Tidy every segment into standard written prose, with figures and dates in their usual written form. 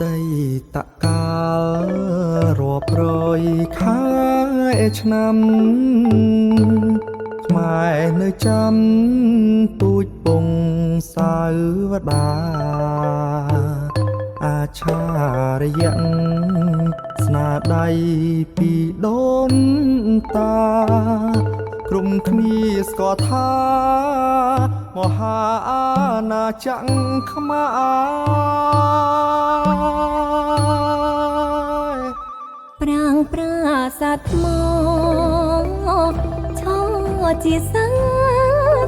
តីតកាលរាប់រយខែឆ្នាំខ្មែរនៅចាំទូចពងសាវតាអាឆារយៈស្នាដៃពីដូនតាក្រុមគ្នាស្គាល់ថាមហាអាណាចក្រខ្មែរប្រាងប្រាសាទថ្មឈរជាសា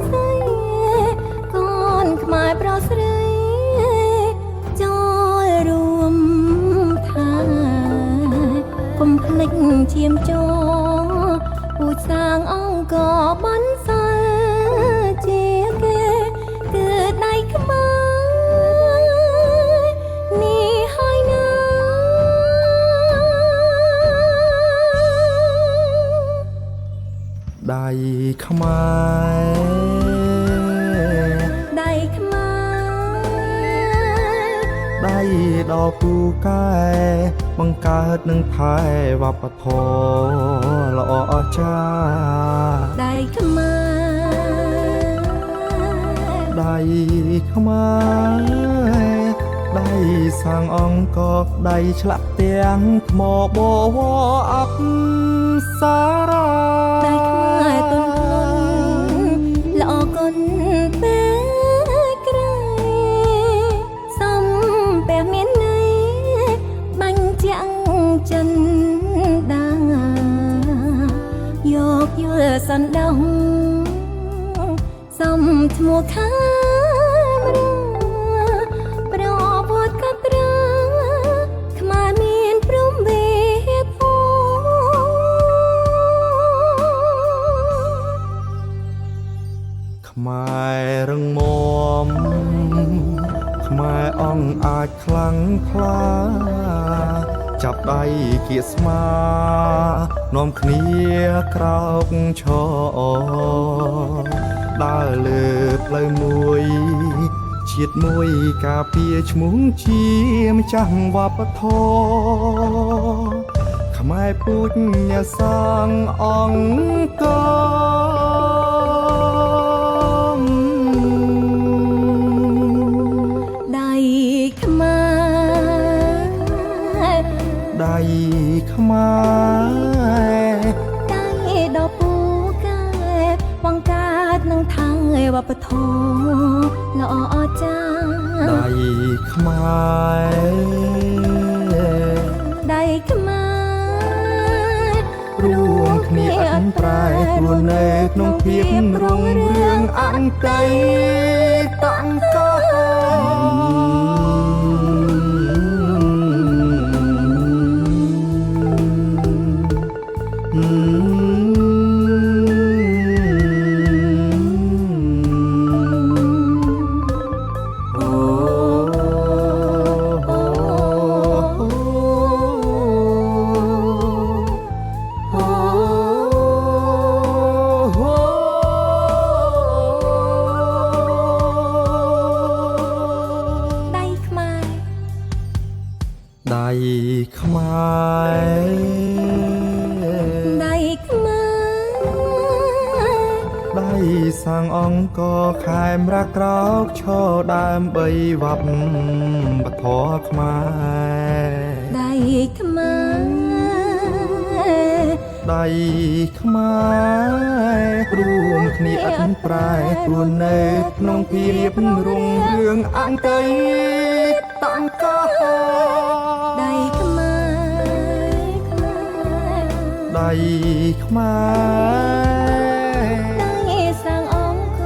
ស្រីកូនខ្មែរប្រុសស្រីចូលរួមថាកុំភ្លេចឈាមជោពូជសាងអង្គបន្សល់ជាគេគឺដៃខ្មែរនេះហើយណាដៃខ្មែរដៃខ្មែរដៃដល់ពូកែបង្កើតនឹងថែវប្បធម៌ល្អអស្ចារ្យដៃខ្មែរដៃខ្មែរដៃសាងអង្គកដៃឆ្លាក់ទាំងថ្មបវរអប្សារ៉ាដៃខ្មែរទុនភ្លន់ល្អគុណពេលក្រៃសំពះមានន័យបាញ់ជាងចិនដាយកយល់សណ្ដោះសំឈ្មោះខាមរាប្រវត្តិកត្រាខ្មែរមានព្រំវិហារខ្មែររឹងមាំខ្មែរអង្គអាចខ្លាំងក្លាចាប់ដៃគៀកស្មានាំគ្នាក្រោកឈរដើរលើផ្លូវមួយជាតិមួយការពារឈ្មោះជាម្ចាស់វប្បធម៌ខ្មែរពូជញ៉ាសាងអង្គដៃខ្មែរដៃខ្មែរដៃដល់ពូកែបង្កើតនឹងថងវប្បធម៌ល្អអស្ចារ្យដៃខ្មែរដៃខ្មែររួមគ្នាអន្តប្រែព្រោះនៅក្នុងភាពរុងរឿងអតីតកាដៃខ្មែរដៃខ្មែរដៃសាងអង្គខែមរាក្រោកឈរដើម្បីវប្បធម៌ខ្មែរដៃខ្មែរដៃខ្មែររួមគ្នាអន្តប្រែព្រោះនៅក្នុងភាពរុងរឿងអតីតកាដៃខ្មែរដៃខ្មែរដៃសាងអង្គ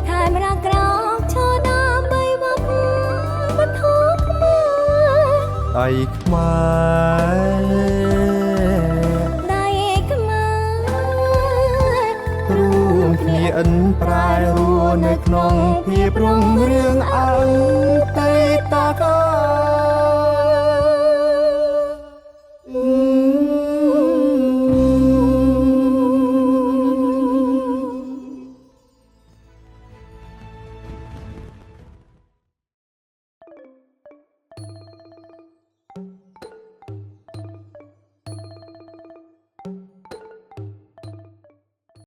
ខែមរាក្រោកឈរដើម្បីវប្បធម៌ខ្មែរដៃខ្មែរដៃខ្មែររួមគ្នាអន្តប្រែរស់នៅក្នុងភាពរុងរឿង